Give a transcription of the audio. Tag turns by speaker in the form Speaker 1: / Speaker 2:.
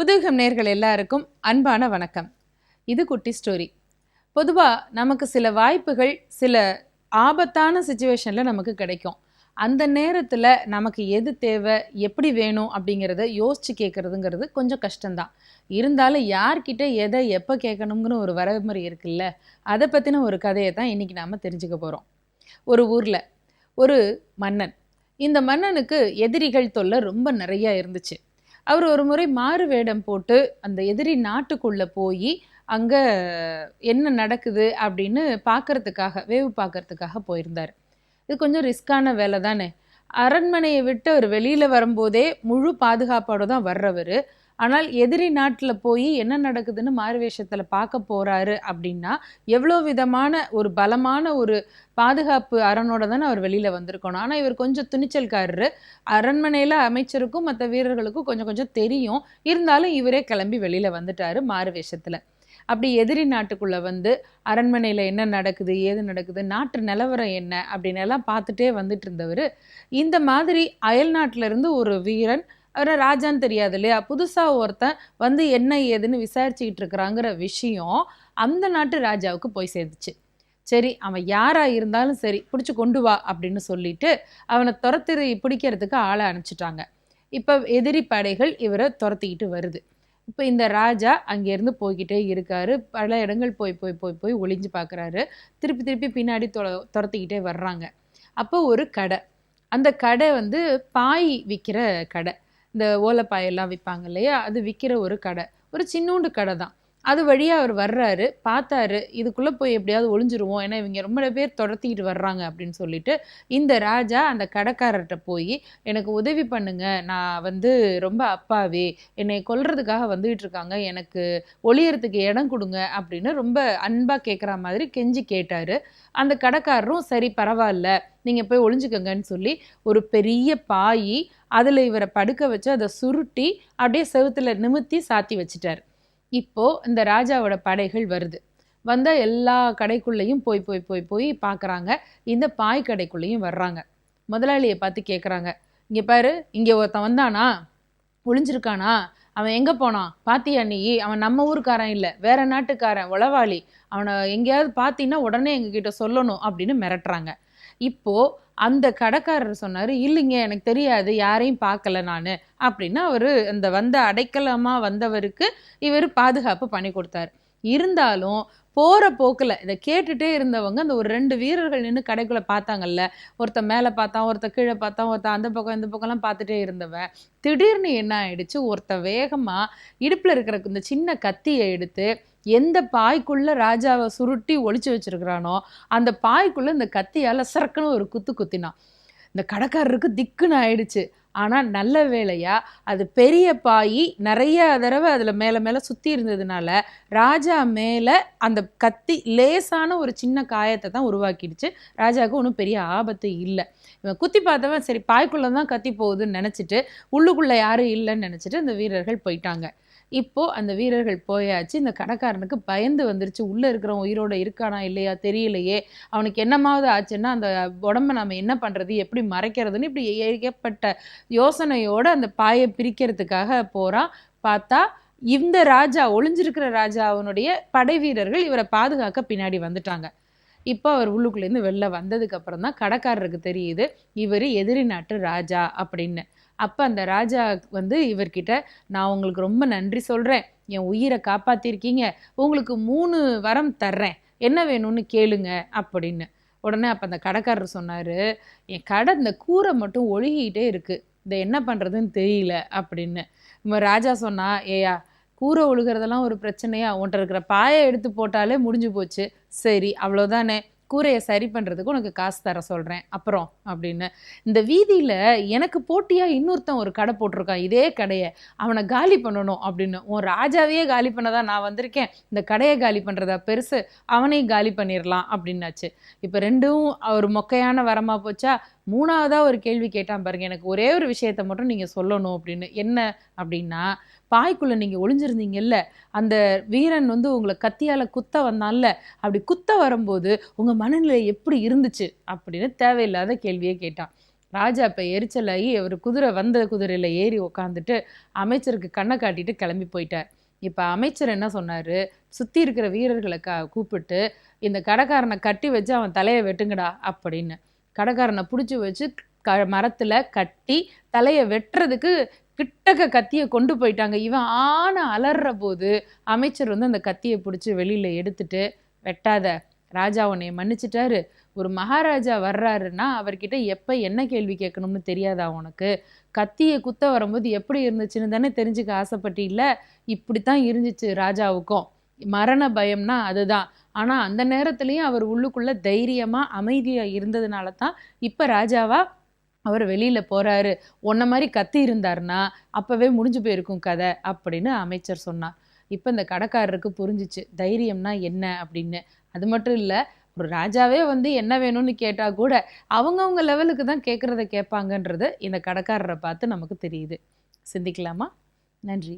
Speaker 1: புதுயுகம் நேயர்கள் எல்லாருக்கும் அன்பான வணக்கம். இது குட்டி ஸ்டோரி. பொதுவாக நமக்கு சில வாய்ப்புகள் சில ஆபத்தான சுச்சுவேஷனில் நமக்கு கிடைக்கும். அந்த நேரத்தில் நமக்கு எது தேவை, எப்படி வேணும் அப்படிங்கிறத யோசித்து கேட்குறதுங்கிறது கொஞ்சம் கஷ்டம்தான். இருந்தாலும் யார்கிட்ட எதை எப்போ கேட்கணுங்கிற ஒரு வரமுறை இருக்குல்ல, அதை பற்றின ஒரு கதையை தான் இன்றைக்கி நாம் தெரிஞ்சுக்க போகிறோம். ஒரு ஊரில் ஒரு மன்னன். இந்த மன்னனுக்கு எதிரிகள் தொல்லை ரொம்ப நிறையா இருந்துச்சு. அவர் ஒரு முறை மாறு வேடம் போட்டு அந்த எதிரி நாட்டுக்குள்ளே போய் அங்கே என்ன நடக்குது அப்படின்னு பார்க்கறதுக்காக, வேவு பார்க்கறதுக்காக போயிருந்தார். இது கொஞ்சம் ரிஸ்கான வேலை தானே. அரண்மனையை விட்டு அவர் வெளியில் வரும்போதே முழு பாதுகாப்போடு தான் வர்றவர். ஆனால் எதிரி நாட்டில் போய் என்ன நடக்குதுன்னு மாறுவேஷத்தில் பார்க்க போகிறாரு அப்படின்னா எவ்வளோ விதமான ஒரு பலமான ஒரு பாதுகாப்பு அரணோட தானே அவர் வெளியில் வந்திருக்கணும். ஆனால் இவர் கொஞ்சம் துணிச்சல்காரரு. அரண்மனையில் அமைச்சருக்கும் மற்ற வீரர்களுக்கும் கொஞ்சம் கொஞ்சம் தெரியும். இருந்தாலும் இவரே கிளம்பி வெளியில் வந்துட்டார் மாறுவேஷத்தில். அப்படி எதிரி நாட்டுக்குள்ளே வந்து அரண்மனையில் என்ன நடக்குது, ஏது நடக்குது, நாட்டு நிலவரம் என்ன அப்படின்னு எல்லாம் பார்த்துட்டே வந்துட்டு இருந்தவர் இந்த மாதிரி அயல் நாட்டிலேருந்து ஒரு வீரன், அவரை ராஜான்னு தெரியாது இல்லையா, புதுசாக ஒருத்தன் வந்து என்ன ஏதுன்னு விசாரிச்சுக்கிட்டு இருக்கிறாங்கிற விஷயம் அந்த நாட்டு ராஜாவுக்கு போய் சேர்ந்துச்சு. சரி, அவன் யாராக இருந்தாலும் சரி பிடிச்சி கொண்டு வா அப்படின்னு சொல்லிட்டு அவனை பிடிக்கிறதுக்கு ஆளை அனுப்பிச்சிட்டாங்க. இப்போ எதிரி படைகள் இவரை துரத்திக்கிட்டு வருது. இப்போ இந்த ராஜா அங்கேருந்து போய்கிட்டே இருக்காரு. பல இடங்கள் போய் போய் போய் போய் ஒளிஞ்சு பார்க்குறாரு. திருப்பி திருப்பி பின்னாடி துரத்திக்கிட்டே வர்றாங்க. அப்போ ஒரு கடை, அந்த கடை வந்து பாய் விற்கிற கடை. இந்த ஓலைப்பாயெல்லாம் விற்பாங்க இல்லையா, அது விற்கிற ஒரு கடை. ஒரு சின்னூண்டு கடை தான். அது வழியாக அவர் வர்றாரு. பார்த்தாரு, இதுக்குள்ளே போய் எப்படியாவது ஒளிஞ்சிருவோம், ஏன்னா இவங்க ரொம்ப பேர் துரத்திக்கிட்டு வர்றாங்க அப்படின்னு சொல்லிட்டு இந்த ராஜா அந்த கடைக்காரர்கிட்ட போய், எனக்கு உதவி பண்ணுங்க, நான் வந்து ரொம்ப அப்பாவி, என்னை கொல்றதுக்காக வந்துகிட்டு இருக்காங்க, எனக்கு ஒளியறதுக்கு இடம் கொடுங்க அப்படின்னு ரொம்ப அன்பாக கேட்குற மாதிரி கெஞ்சி கேட்டார். அந்த கடைக்காரரும் சரி பரவாயில்ல, நீங்கள் போய் ஒளிஞ்சுக்கங்கன்னு சொல்லி ஒரு பெரிய பாய் அதில் இவரை படுக்க வச்சு அதை சுருட்டி அப்படியே செவுத்துல நிமித்தி சாத்தி வச்சுட்டார். இப்போது இந்த ராஜாவோட படைகள் வருது. வந்தால் எல்லா கடைக்குள்ளேயும் போய் போய் போய் போய் பார்க்குறாங்க. இந்த பாய் கடைக்குள்ளேயும் வர்றாங்க. முதலாளியை பார்த்து கேட்குறாங்க, இங்கே பாரு, இங்கே ஒருத்தன் வந்தானா, ஒளிஞ்சிருக்கானா, அவன் எங்கே போனான் பாத்தியா நீ? அவன் நம்ம ஊருக்காரன் இல்லை, வேற நாட்டுக்காரன், உளவாளி, அவனை எங்கேயாவது பார்த்தீங்கன்னா உடனே எங்ககிட்ட சொல்லணும் அப்படின்னு மிரட்டுறாங்க. இப்போது அந்த கடைக்காரர் சொன்னார், இல்லைங்க எனக்கு தெரியாது, யாரையும் பார்க்கல நான் அப்படின்னு. அவர் அந்த அடைக்கலமாக வந்தவருக்கு இவர் பாதுகாப்பு பண்ணி கொடுத்தாரு. இருந்தாலும் போகிற போக்கில் இதை கேட்டுகிட்டே இருந்தவங்க அந்த ஒரு 2 வீரர்கள் நின்று கடைக்குள்ளே பார்த்தாங்கல்ல, ஒருத்தன் மேலே பார்த்தான், ஒருத்தன் கீழே பார்த்தான், ஒருத்தன் அந்த பக்கம் இந்த பக்கம்லாம் பார்த்துட்டே இருந்தவன் திடீர்னு என்ன ஆயிடுச்சு, ஒருத்தன் வேகமாக இடுப்பில் இருக்கிற இந்த சின்ன கத்தியை எடுத்து எந்த பாய்க்குள்ளே ராஜாவை சுருட்டி ஒளிச்சு வச்சிருக்கிறானோ அந்த பாய்க்குள்ளே இந்த கத்தியால் சரக்குன்னு ஒரு குத்து குத்தினான். இந்த கடைக்காரருக்கு திக்குன்னு ஆயிடுச்சு. ஆனால் நல்ல வேளையா அது பெரிய பாய், நிறைய தடவை அதில் மேலே மேலே சுற்றி இருந்ததுனால ராஜா மேலே அந்த கத்தி லேசான ஒரு சின்ன காயத்தை தான் உருவாக்கிடுச்சு. ராஜாவுக்கு ஒன்றும் பெரிய ஆபத்து இல்லை. இவன் குத்தி பார்த்தவன் சரி பாய்க்குள்ளே தான் கத்தி போகுதுன்னு நினச்சிட்டு உள்ளுக்குள்ளே யாரும் இல்லைன்னு நினச்சிட்டு அந்த வீரர்கள் போயிட்டாங்க. இப்போது அந்த வீரர்கள் போயாச்சு. இந்த கடைக்காரனுக்கு பயந்து வந்துருச்சு, உள்ளே இருக்கிறவன் உயிரோட இருக்கானா இல்லையா தெரியலையே, அவனுக்கு என்னமாவது ஆச்சுன்னா அந்த உடம்பை நம்ம என்ன பண்ணுறது, எப்படி மறைக்கிறதுன்னு இப்படி ஏகப்பட்ட யோசனையோடு அந்த பாயை பிரிக்கிறதுக்காக போகிறான். பார்த்தா இந்த ராஜா, ஒளிஞ்சிருக்கிற ராஜா அவனுடைய படை வீரர்கள் இவரை பாதுகாக்க பின்னாடி வந்துட்டாங்க. இப்போ அவர் உள்ளுக்குள்ளேருந்து வெளில வந்ததுக்கு அப்புறம் தான் கடைக்காரருக்கு தெரியுது இவர் எதிரி நாட்டு ராஜா அப்படின்னு. அப்போ அந்த ராஜா வந்து இவர்கிட்ட, நான் உங்களுக்கு ரொம்ப நன்றி சொல்கிறேன், என் உயிரை காப்பாற்றிருக்கீங்க, உங்களுக்கு 3 வரம் தர்றேன், என்ன வேணும்னு கேளுங்க அப்படின்னு. உடனே அப்போ அந்த கடைக்காரர் சொன்னார், என் கடை இந்த கூரை மட்டும் ஒழுகிக்கிட்டே இருக்குது, இதை என்ன பண்ணுறதுன்னு தெரியல அப்படின்னு. ராஜா சொன்னா, ஏயா கூரை ஒழுகிறதெல்லாம் ஒரு பிரச்சனையா, உன்கிட்ட இருக்கிற பாயை எடுத்து போட்டாலே முடிஞ்சு போச்சு, சரி அவ்வளோதானே, கூரையை சரி பண்ணுறதுக்கு உனக்கு காசு தர சொல்கிறேன் அப்புறம் அப்படின்னு. இந்த வீதியில் எனக்கு போட்டியாக இன்னொருத்தன் ஒரு கடை போட்டிருக்கான், இதே கடையை அவனை காலி பண்ணணும் அப்படின்னு. உன் ராஜாவையே காலி பண்ணதான் நான் வந்திருக்கேன், இந்த கடையை காலி பண்ணுறதா பெருசு, அவனையும் காலி பண்ணிடலாம் அப்படின்னாச்சு. இப்போ 2ம் ஒரு மொக்கையான வரமாக போச்சா. 3வதாக ஒரு கேள்வி கேட்டான் பாருங்க, எனக்கு ஒரே ஒரு விஷயத்தை மட்டும் நீங்கள் சொல்லணும் அப்படின்னு. என்ன அப்படின்னா, பாய்க்குள்ளே நீங்கள் ஒளிஞ்சிருந்தீங்கல்ல, அந்த வீரன் வந்து உங்களை கத்தியால் குத்த வந்தான்ல, அப்படி குத்த வரும்போது உங்கள் மனநிலை எப்படி இருந்துச்சு அப்படின்னு தேவையில்லாத கேள்வியே கேட்டான். ராஜா இப்போ எரிச்சலாகி அவர் வந்த குதிரையில் ஏறி உக்காந்துட்டு அமைச்சருக்கு கண்ணை காட்டிட்டு கிளம்பி போயிட்டார். இப்போ அமைச்சர் என்ன சொன்னார், சுற்றி இருக்கிற வீரர்களை கூப்பிட்டு இந்த கடைக்காரனை கட்டி வச்சு அவன் தலையை வெட்டுங்கடா அப்படின்னு. கடைக்காரனை பிடிச்சி வச்சு மரத்தில் கட்டி தலையை வெட்டுறதுக்கு கிட்டக்க கத்தியை கொண்டு போயிட்டாங்க. இவன் அலற போது அமைச்சர் அந்த கத்தியை பிடிச்சி வெளியில் எடுத்துட்டு, வெட்டாத, ராஜா உன்னை மன்னிச்சிட்டாரு, ஒரு மகாராஜா வர்றாருன்னா அவர்கிட்ட எப்போ என்ன கேள்வி கேட்கணும்னு தெரியாதா உனக்கு? கத்தியை குத்த வரும்போது எப்படி இருந்துச்சுன்னு தானே தெரிஞ்சுக்க ஆசைப்பட்டு இல்லை? இப்படித்தான் இருந்துச்சு ராஜாவுக்கும். மரண பயம்னா அதுதான். ஆனால் அந்த நேரத்துலையும் அவர் உள்ளுக்குள்ள தைரியமாக அமைதியாக இருந்ததுனால தான் இப்போ ராஜாவா அவர் வெளியில் போகிறாரு. உன்ன மாதிரி கத்தி இருந்தாருன்னா அப்போவே முடிஞ்சு போயிருக்கும் கதை அப்படின்னு அமைச்சர் சொன்னார். இப்போ இந்த கடைக்காரருக்கு புரிஞ்சிச்சு தைரியம்னா என்ன அப்படின்னு. அது மட்டும் இல்லை, ஒரு ராஜாவே என்ன வேணும்னு கேட்டால் கூட அவங்கவுங்க லெவலுக்கு தான் கேட்குறத கேட்பாங்கன்றது இந்த கடைக்காரரை பார்த்து நமக்கு தெரியுது. சிந்திக்கலாமா? நன்றி.